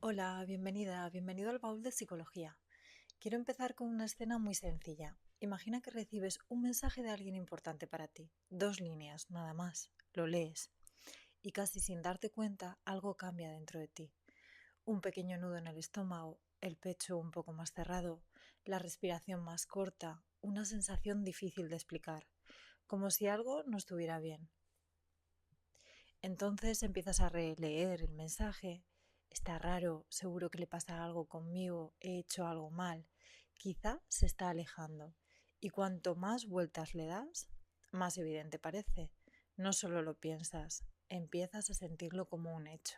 Hola, bienvenido al baúl de psicología. Quiero empezar con una escena muy sencilla. Imagina que recibes un mensaje de alguien importante para ti, 2 líneas, nada más. Lo lees y casi sin darte cuenta algo cambia dentro de ti. Un pequeño nudo en el estómago, el pecho un poco más cerrado, la respiración más corta, una sensación difícil de explicar, como si algo no estuviera bien. Entonces empiezas a releer el mensaje. Está raro, seguro que le pasa algo conmigo, he hecho algo mal. Quizá se está alejando. Y cuanto más vueltas le das, más evidente parece. No solo lo piensas, empiezas a sentirlo como un hecho.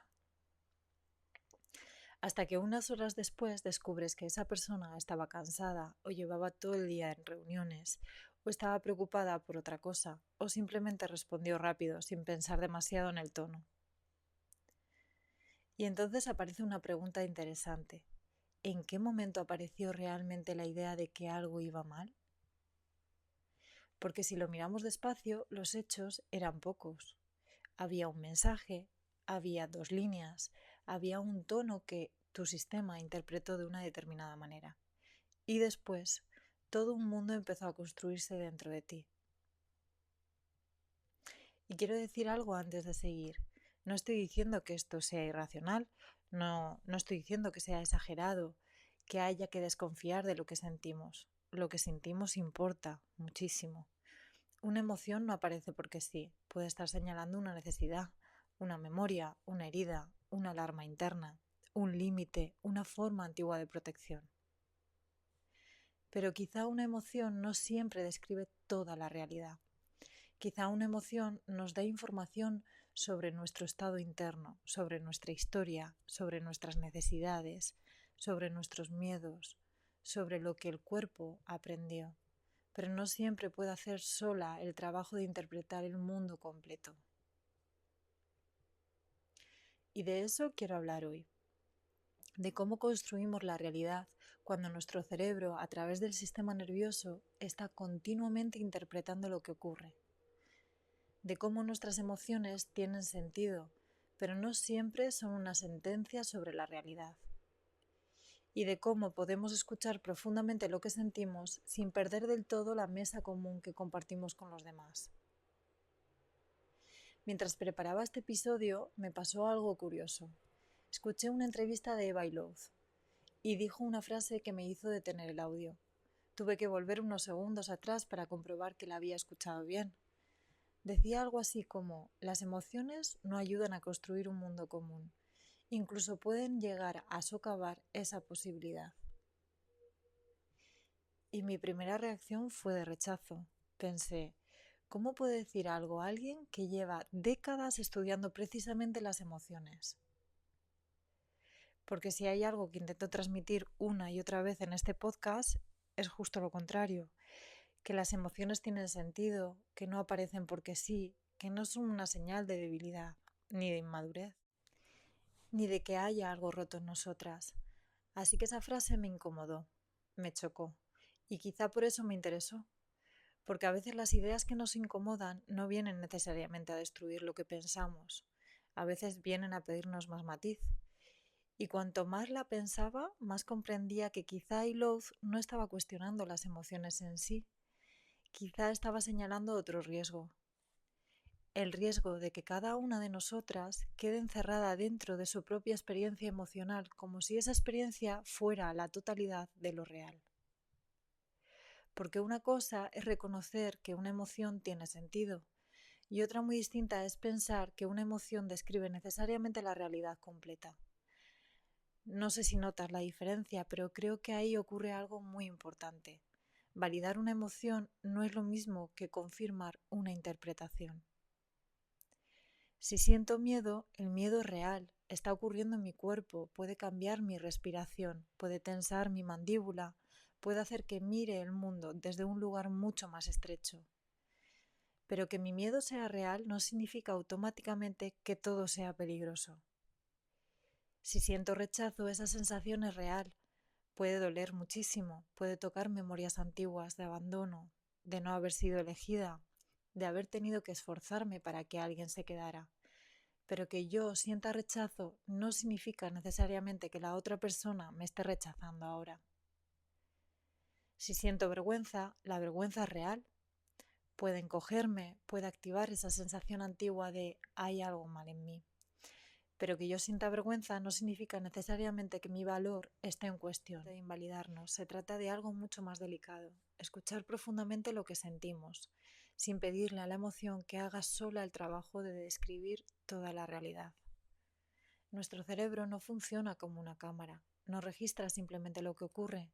Hasta que unas horas después descubres que esa persona estaba cansada o llevaba todo el día en reuniones o estaba preocupada por otra cosa o simplemente respondió rápido sin pensar demasiado en el tono. Y entonces aparece una pregunta interesante. ¿En qué momento apareció realmente la idea de que algo iba mal? Porque si lo miramos despacio, los hechos eran pocos. Había un mensaje, había 2 líneas, había un tono que tu sistema interpretó de una determinada manera. Y después, todo un mundo empezó a construirse dentro de ti. Y quiero decir algo antes de seguir. No estoy diciendo que esto sea irracional, no estoy diciendo que sea exagerado, que haya que desconfiar de lo que sentimos. Lo que sentimos importa muchísimo. Una emoción no aparece porque sí, puede estar señalando una necesidad, una memoria, una herida, una alarma interna, un límite, una forma antigua de protección. Pero quizá una emoción no siempre describe toda la realidad. Quizá una emoción nos da información sobre nuestro estado interno, sobre nuestra historia, sobre nuestras necesidades, sobre nuestros miedos, sobre lo que el cuerpo aprendió, pero no siempre puede hacer sola el trabajo de interpretar el mundo completo. Y de eso quiero hablar hoy, de cómo construimos la realidad cuando nuestro cerebro, a través del sistema nervioso, está continuamente interpretando lo que ocurre, de cómo nuestras emociones tienen sentido, pero no siempre son una sentencia sobre la realidad, y de cómo podemos escuchar profundamente lo que sentimos sin perder del todo la mesa común que compartimos con los demás. Mientras preparaba este episodio me pasó algo curioso. Escuché una entrevista de Eva Illouz y dijo una frase que me hizo detener el audio. Tuve que volver unos segundos atrás para comprobar que la había escuchado bien. Decía algo así como: las emociones no ayudan a construir un mundo común, incluso pueden llegar a socavar esa posibilidad. Y mi primera reacción fue de rechazo. Pensé, ¿cómo puede decir algo a alguien que lleva décadas estudiando precisamente las emociones? Porque si hay algo que intento transmitir una y otra vez en este podcast, es justo lo contrario, que las emociones tienen sentido, que no aparecen porque sí, que no son una señal de debilidad, ni de inmadurez, ni de que haya algo roto en nosotras. Así que esa frase me incomodó, me chocó, y quizá por eso me interesó, porque a veces las ideas que nos incomodan no vienen necesariamente a destruir lo que pensamos, a veces vienen a pedirnos más matiz. Y cuanto más la pensaba, más comprendía que quizá Illouz no estaba cuestionando las emociones en sí, quizá estaba señalando otro riesgo, el riesgo de que cada una de nosotras quede encerrada dentro de su propia experiencia emocional, como si esa experiencia fuera la totalidad de lo real. Porque una cosa es reconocer que una emoción tiene sentido, y otra muy distinta es pensar que una emoción describe necesariamente la realidad completa. No sé si notas la diferencia, pero creo que ahí ocurre algo muy importante. Validar una emoción no es lo mismo que confirmar una interpretación. Si siento miedo, el miedo es real, está ocurriendo en mi cuerpo, puede cambiar mi respiración, puede tensar mi mandíbula, puede hacer que mire el mundo desde un lugar mucho más estrecho. Pero que mi miedo sea real no significa automáticamente que todo sea peligroso. Si siento rechazo, esa sensación es real. Puede doler muchísimo, puede tocar memorias antiguas de abandono, de no haber sido elegida, de haber tenido que esforzarme para que alguien se quedara. pero que yo sienta rechazo no significa necesariamente que la otra persona me esté rechazando ahora. Si siento vergüenza, la vergüenza es real. Puede encogerme, puede activar esa sensación antigua de hay algo mal en mí. Pero que yo sienta vergüenza no significa necesariamente que mi valor esté en cuestión. De invalidarnos, se trata de algo mucho más delicado. Escuchar profundamente lo que sentimos, sin pedirle a la emoción que haga sola el trabajo de describir toda la realidad. Nuestro cerebro no funciona como una cámara, no registra simplemente lo que ocurre,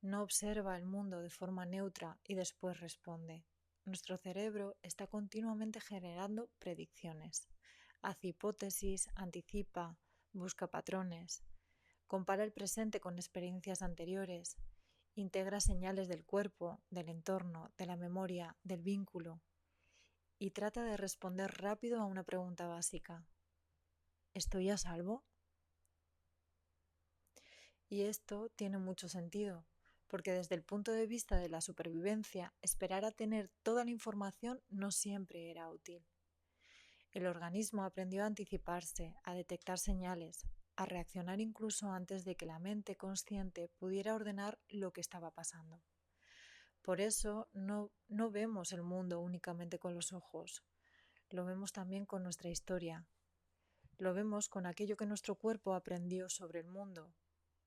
no observa el mundo de forma neutra y después responde. Nuestro cerebro está continuamente generando predicciones. Hace hipótesis, anticipa, busca patrones, compara el presente con experiencias anteriores, integra señales del cuerpo, del entorno, de la memoria, del vínculo y trata de responder rápido a una pregunta básica. ¿Estoy a salvo? Y esto tiene mucho sentido, porque desde el punto de vista de la supervivencia, esperar a tener toda la información no siempre era útil. El organismo aprendió a anticiparse, a detectar señales, a reaccionar incluso antes de que la mente consciente pudiera ordenar lo que estaba pasando. Por eso no vemos el mundo únicamente con los ojos, lo vemos también con nuestra historia, lo vemos con aquello que nuestro cuerpo aprendió sobre el mundo,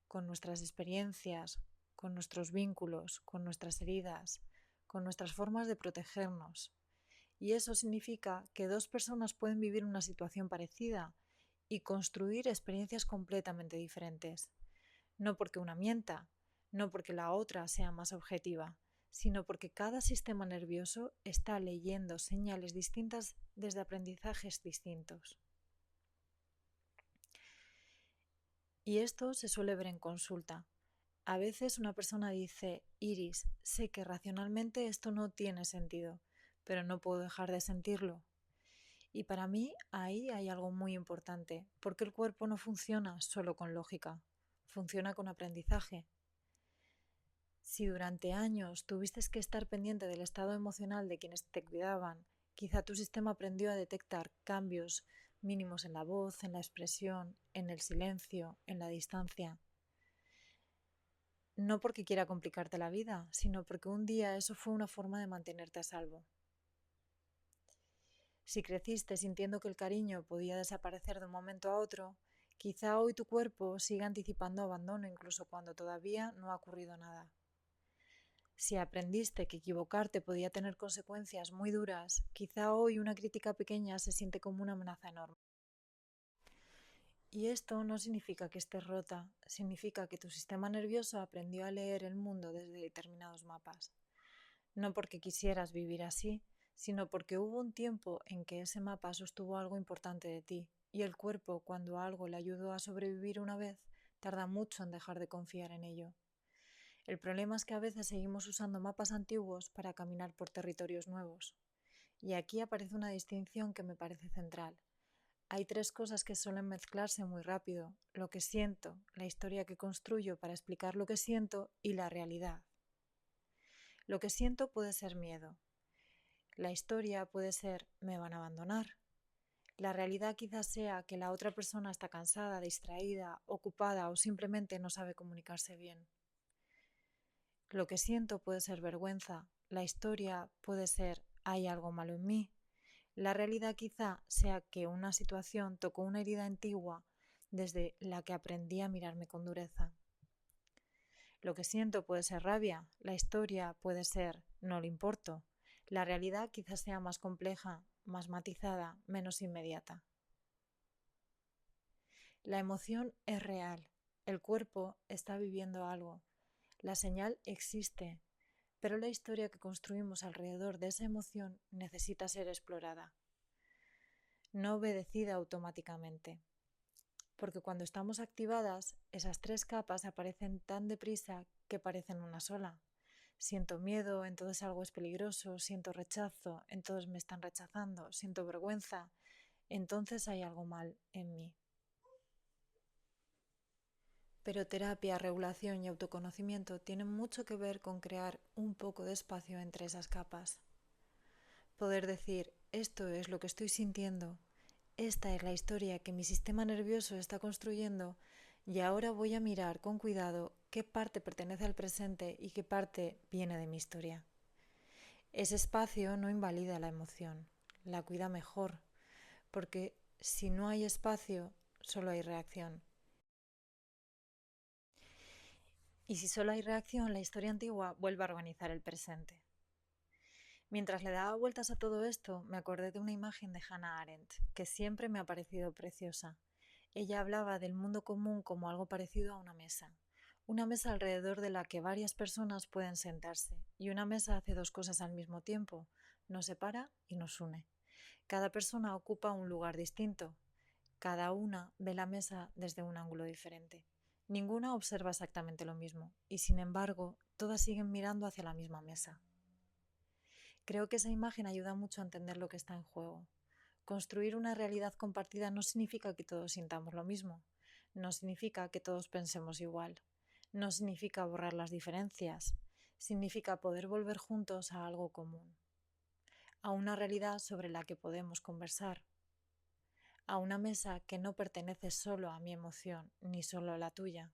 con nuestras experiencias, con nuestros vínculos, con nuestras heridas, con nuestras formas de protegernos. Y eso significa que dos personas pueden vivir una situación parecida y construir experiencias completamente diferentes. No porque una mienta, no porque la otra sea más objetiva, sino porque cada sistema nervioso está leyendo señales distintas desde aprendizajes distintos. Y esto se suele ver en consulta. A veces una persona dice, Iris, sé que racionalmente esto no tiene sentido, pero no puedo dejar de sentirlo. Y para mí ahí hay algo muy importante, porque el cuerpo no funciona solo con lógica, funciona con aprendizaje. Si durante años tuviste que estar pendiente del estado emocional de quienes te cuidaban, quizá tu sistema aprendió a detectar cambios mínimos en la voz, en la expresión, en el silencio, en la distancia. No porque quiera complicarte la vida, sino porque un día eso fue una forma de mantenerte a salvo. Si creciste sintiendo que el cariño podía desaparecer de un momento a otro, quizá hoy tu cuerpo siga anticipando abandono incluso cuando todavía no ha ocurrido nada. Si aprendiste que equivocarte podía tener consecuencias muy duras, quizá hoy una crítica pequeña se siente como una amenaza enorme. Y esto no significa que estés rota, significa que tu sistema nervioso aprendió a leer el mundo desde determinados mapas. No porque quisieras vivir así, sino porque hubo un tiempo en que ese mapa sostuvo algo importante de ti, y el cuerpo, cuando algo le ayudó a sobrevivir una vez, tarda mucho en dejar de confiar en ello. El problema es que a veces seguimos usando mapas antiguos para caminar por territorios nuevos. Y aquí aparece una distinción que me parece central. Hay tres cosas que suelen mezclarse muy rápido: lo que siento, la historia que construyo para explicar lo que siento y la realidad. Lo que siento puede ser miedo. La historia puede ser me van a abandonar. La realidad quizás sea que la otra persona está cansada, distraída, ocupada o simplemente no sabe comunicarse bien. Lo que siento puede ser vergüenza. La historia puede ser hay algo malo en mí. La realidad quizá sea que una situación tocó una herida antigua desde la que aprendí a mirarme con dureza. Lo que siento puede ser rabia. La historia puede ser no le importo. La realidad quizás sea más compleja, más matizada, menos inmediata. La emoción es real. El cuerpo está viviendo algo. La señal existe, pero la historia que construimos alrededor de esa emoción necesita ser explorada, no obedecida automáticamente. Porque cuando estamos activadas, esas tres capas aparecen tan deprisa que parecen una sola. Siento miedo, entonces algo es peligroso; siento rechazo, entonces me están rechazando; siento vergüenza, entonces hay algo mal en mí. Pero terapia, regulación y autoconocimiento tienen mucho que ver con crear un poco de espacio entre esas capas. Poder decir, esto es lo que estoy sintiendo, esta es la historia que mi sistema nervioso está construyendo y ahora voy a mirar con cuidado qué parte pertenece al presente y qué parte viene de mi historia. Ese espacio no invalida la emoción, la cuida mejor, porque si no hay espacio, solo hay reacción. Y si solo hay reacción, la historia antigua vuelve a organizar el presente. Mientras le daba vueltas a todo esto, me acordé de una imagen de Hannah Arendt, que siempre me ha parecido preciosa. Ella hablaba del mundo común como algo parecido a una mesa alrededor de la que varias personas pueden sentarse, y una mesa hace dos cosas al mismo tiempo, nos separa y nos une. Cada persona ocupa un lugar distinto, cada una ve la mesa desde un ángulo diferente. Ninguna observa exactamente lo mismo, y sin embargo, todas siguen mirando hacia la misma mesa. Creo que esa imagen ayuda mucho a entender lo que está en juego. Construir una realidad compartida no significa que todos sintamos lo mismo, no significa que todos pensemos igual, no significa borrar las diferencias, significa poder volver juntos a algo común, a una realidad sobre la que podemos conversar, a una mesa que no pertenece solo a mi emoción ni solo a la tuya.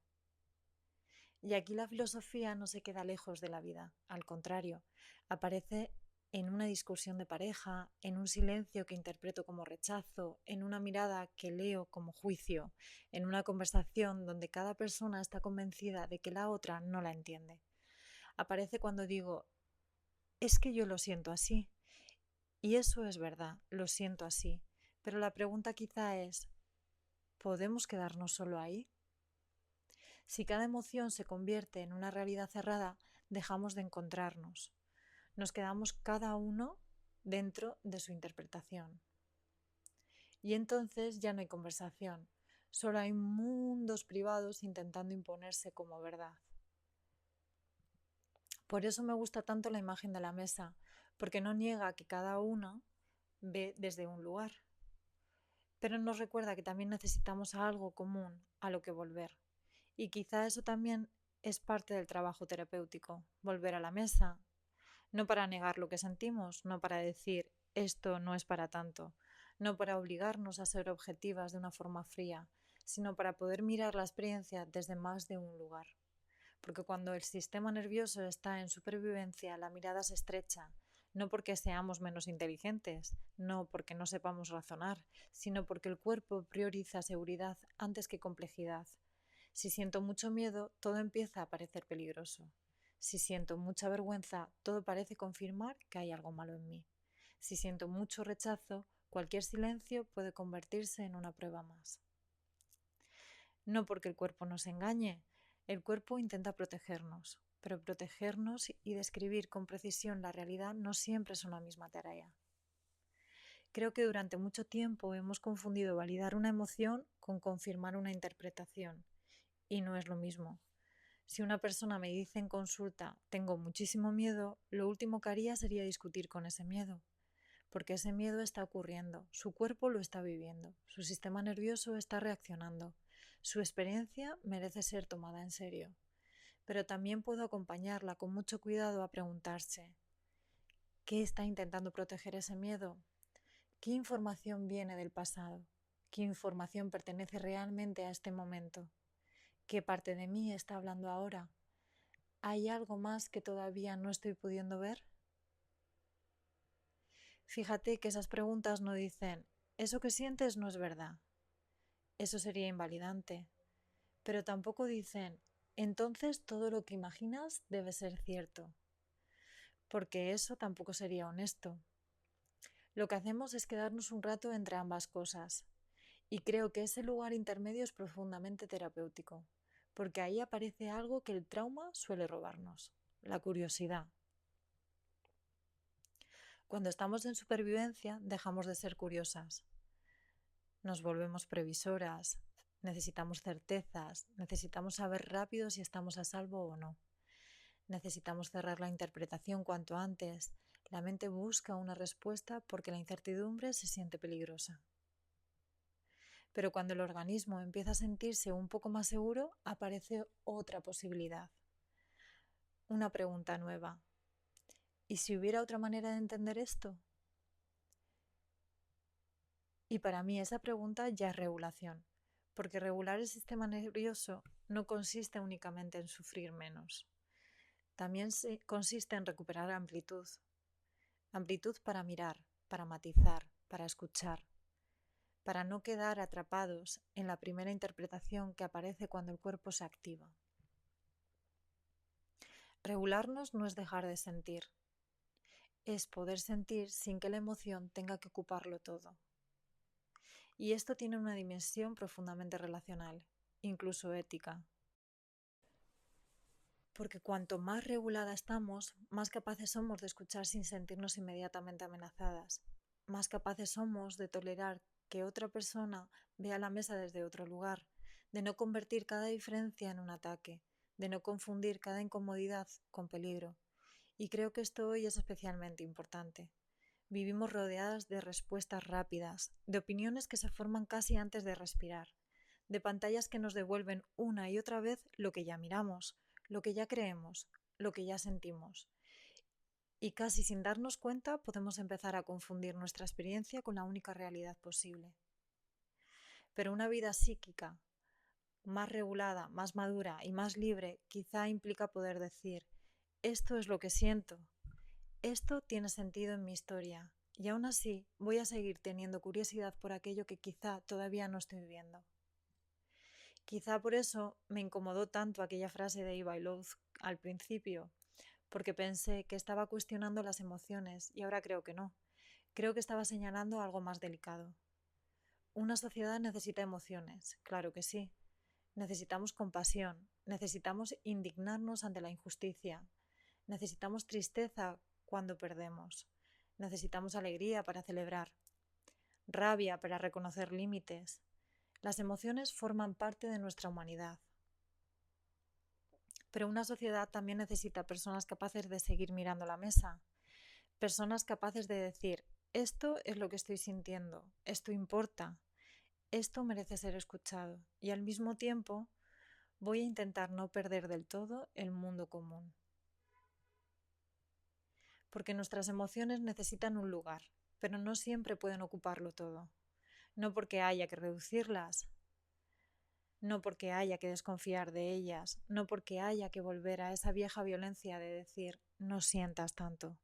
Y aquí la filosofía no se queda lejos de la vida, al contrario, aparece en una discusión de pareja, en un silencio que interpreto como rechazo, en una mirada que leo como juicio, en una conversación donde cada persona está convencida de que la otra no la entiende. Aparece cuando digo, es que yo lo siento así. Y eso es verdad, lo siento así. Pero la pregunta quizá es, ¿podemos quedarnos solo ahí? Si cada emoción se convierte en una realidad cerrada, dejamos de encontrarnos. Nos quedamos cada uno dentro de su interpretación. Y entonces ya no hay conversación, solo hay mundos privados intentando imponerse como verdad. Por eso me gusta tanto la imagen de la mesa, porque no niega que cada uno ve desde un lugar, pero nos recuerda que también necesitamos algo común a lo que volver. Y quizá eso también es parte del trabajo terapéutico, volver a la mesa, no para negar lo que sentimos, no para decir esto no es para tanto, no para obligarnos a ser objetivas de una forma fría, sino para poder mirar la experiencia desde más de un lugar. Porque cuando el sistema nervioso está en supervivencia, la mirada se estrecha, no porque seamos menos inteligentes, no porque no sepamos razonar, sino porque el cuerpo prioriza seguridad antes que complejidad. Si siento mucho miedo, todo empieza a parecer peligroso. Si siento mucha vergüenza, todo parece confirmar que hay algo malo en mí. Si siento mucho rechazo, cualquier silencio puede convertirse en una prueba más. No porque el cuerpo nos engañe, el cuerpo intenta protegernos, pero protegernos y describir con precisión la realidad no siempre es una misma tarea. Creo que durante mucho tiempo hemos confundido validar una emoción con confirmar una interpretación, y no es lo mismo. Si una persona me dice en consulta, tengo muchísimo miedo, lo último que haría sería discutir con ese miedo, porque ese miedo está ocurriendo, su cuerpo lo está viviendo, su sistema nervioso está reaccionando, su experiencia merece ser tomada en serio. Pero también puedo acompañarla con mucho cuidado a preguntarse, ¿qué está intentando proteger ese miedo? ¿Qué información viene del pasado? ¿Qué información pertenece realmente a este momento? ¿Qué parte de mí está hablando ahora? ¿Hay algo más que todavía no estoy pudiendo ver? Fíjate que esas preguntas no dicen, eso que sientes no es verdad. Eso sería invalidante. Pero tampoco dicen, entonces todo lo que imaginas debe ser cierto. Porque eso tampoco sería honesto. Lo que hacemos es quedarnos un rato entre ambas cosas. Y creo que ese lugar intermedio es profundamente terapéutico. Porque ahí aparece algo que el trauma suele robarnos, la curiosidad. Cuando estamos en supervivencia, dejamos de ser curiosas. Nos volvemos previsoras, necesitamos certezas, necesitamos saber rápido si estamos a salvo o no. Necesitamos cerrar la interpretación cuanto antes. La mente busca una respuesta porque la incertidumbre se siente peligrosa. Pero cuando el organismo empieza a sentirse un poco más seguro, aparece otra posibilidad. Una pregunta nueva. ¿Y si hubiera otra manera de entender esto? Y para mí esa pregunta ya es regulación, porque regular el sistema nervioso no consiste únicamente en sufrir menos. También consiste en recuperar amplitud. Amplitud para mirar, para matizar, para escuchar, para no quedar atrapados en la primera interpretación que aparece cuando el cuerpo se activa. Regularnos no es dejar de sentir, es poder sentir sin que la emoción tenga que ocuparlo todo. Y esto tiene una dimensión profundamente relacional, incluso ética. Porque cuanto más regulada estamos, más capaces somos de escuchar sin sentirnos inmediatamente amenazadas. Más capaces somos de tolerar que otra persona vea la mesa desde otro lugar, de no convertir cada diferencia en un ataque, de no confundir cada incomodidad con peligro. Y creo que esto hoy es especialmente importante. Vivimos rodeadas de respuestas rápidas, de opiniones que se forman casi antes de respirar, de pantallas que nos devuelven una y otra vez lo que ya miramos, lo que ya creemos, lo que ya sentimos. Y casi sin darnos cuenta podemos empezar a confundir nuestra experiencia con la única realidad posible. Pero una vida psíquica, más regulada, más madura y más libre, quizá implica poder decir, esto es lo que siento, esto tiene sentido en mi historia, y aún así voy a seguir teniendo curiosidad por aquello que quizá todavía no estoy viendo. Quizá por eso me incomodó tanto aquella frase de Eva Illouz al principio, porque pensé que estaba cuestionando las emociones y ahora creo que no. Creo que estaba señalando algo más delicado. Una sociedad necesita emociones, claro que sí. Necesitamos compasión, necesitamos indignarnos ante la injusticia, necesitamos tristeza cuando perdemos, necesitamos alegría para celebrar, rabia para reconocer límites. Las emociones forman parte de nuestra humanidad. Pero una sociedad también necesita personas capaces de seguir mirando la mesa, personas capaces de decir, esto es lo que estoy sintiendo, esto importa, esto merece ser escuchado y al mismo tiempo voy a intentar no perder del todo el mundo común. Porque nuestras emociones necesitan un lugar, pero no siempre pueden ocuparlo todo. No porque haya que reducirlas, no porque haya que desconfiar de ellas, no porque haya que volver a esa vieja violencia de decir no sientas tanto,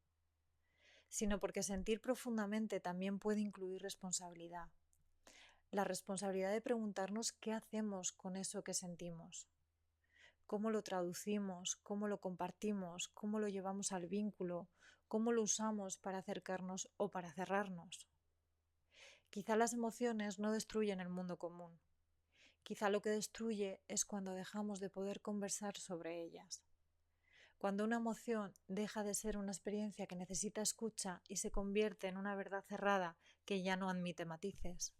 sino porque sentir profundamente también puede incluir responsabilidad. La responsabilidad de preguntarnos qué hacemos con eso que sentimos, cómo lo traducimos, cómo lo compartimos, cómo lo llevamos al vínculo, cómo lo usamos para acercarnos o para cerrarnos. Quizá las emociones no destruyen el mundo común. Quizá lo que destruye es cuando dejamos de poder conversar sobre ellas. Cuando una emoción deja de ser una experiencia que necesita escucha y se convierte en una verdad cerrada que ya no admite matices.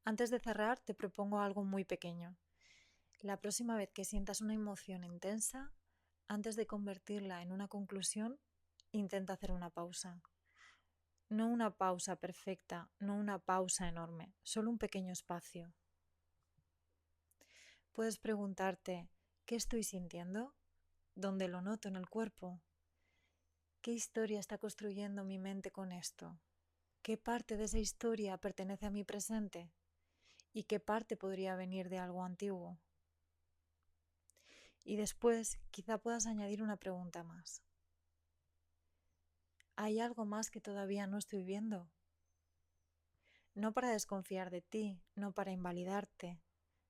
Antes de cerrar, te propongo algo muy pequeño. La próxima vez que sientas una emoción intensa, antes de convertirla en una conclusión, intenta hacer una pausa. No una pausa perfecta, no una pausa enorme, solo un pequeño espacio. Puedes preguntarte, ¿qué estoy sintiendo? ¿Dónde lo noto en el cuerpo? ¿Qué historia está construyendo mi mente con esto? ¿Qué parte de esa historia pertenece a mi presente? ¿Y qué parte podría venir de algo antiguo? Y después quizá puedas añadir una pregunta más. ¿Hay algo más que todavía no estoy viendo? No para desconfiar de ti, no para invalidarte,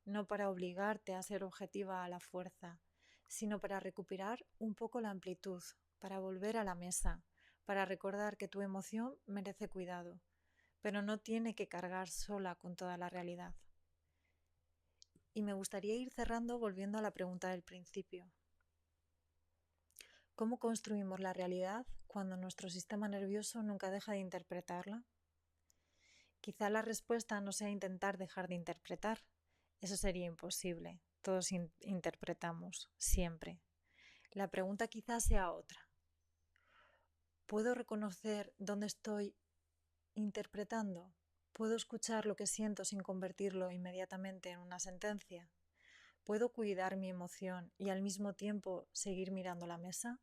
no para obligarte a ser objetiva a la fuerza, sino para recuperar un poco la amplitud, para volver a la mesa, para recordar que tu emoción merece cuidado, pero no tiene que cargar sola con toda la realidad. Y me gustaría ir cerrando volviendo a la pregunta del principio. ¿Cómo construimos la realidad cuando nuestro sistema nervioso nunca deja de interpretarla? Quizá la respuesta no sea intentar dejar de interpretar. Eso sería imposible. Todos interpretamos, siempre. La pregunta quizá sea otra. ¿Puedo reconocer dónde estoy interpretando? ¿Puedo escuchar lo que siento sin convertirlo inmediatamente en una sentencia? ¿Puedo cuidar mi emoción y al mismo tiempo seguir mirando la mesa?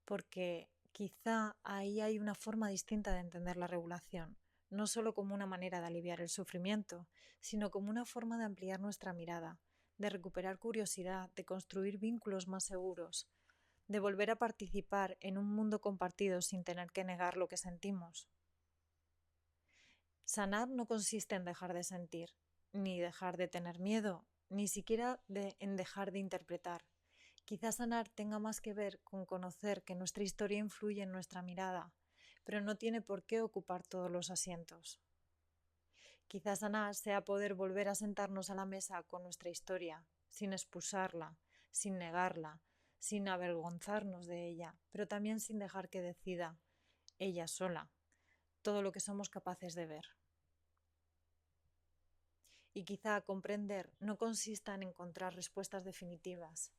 Porque Quizá ahí hay una forma distinta de entender la regulación, no solo como una manera de aliviar el sufrimiento, sino como una forma de ampliar nuestra mirada, de recuperar curiosidad, de construir vínculos más seguros, de volver a participar en un mundo compartido sin tener que negar lo que sentimos. Sanar no consiste en dejar de sentir, ni dejar de tener miedo, ni siquiera en dejar de interpretar. Quizás sanar tenga más que ver con conocer que nuestra historia influye en nuestra mirada, pero no tiene por qué ocupar todos los asientos. Quizás sanar sea poder volver a sentarnos a la mesa con nuestra historia, sin expulsarla, sin negarla, sin avergonzarnos de ella, pero también sin dejar que decida, ella sola, todo lo que somos capaces de ver. Y quizá comprender no consista en encontrar respuestas definitivas.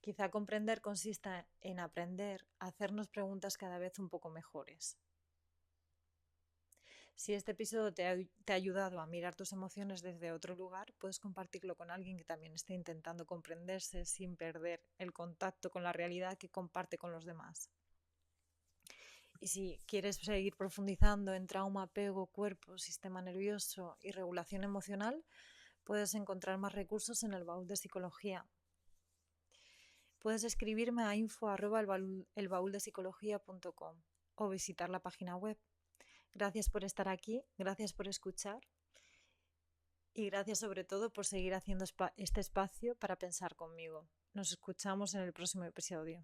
Quizá comprender consista en aprender a hacernos preguntas cada vez un poco mejores. Si este episodio te ha ayudado a mirar tus emociones desde otro lugar, puedes compartirlo con alguien que también esté intentando comprenderse sin perder el contacto con la realidad que comparte con los demás. Y si quieres seguir profundizando en trauma, apego, cuerpo, sistema nervioso y regulación emocional, puedes encontrar más recursos en el baúl de psicología. Puedes escribirme a info@elbauldepsicología.com o visitar la página web. Gracias por estar aquí, gracias por escuchar y gracias sobre todo por seguir haciendo este espacio para pensar conmigo. Nos escuchamos en el próximo episodio.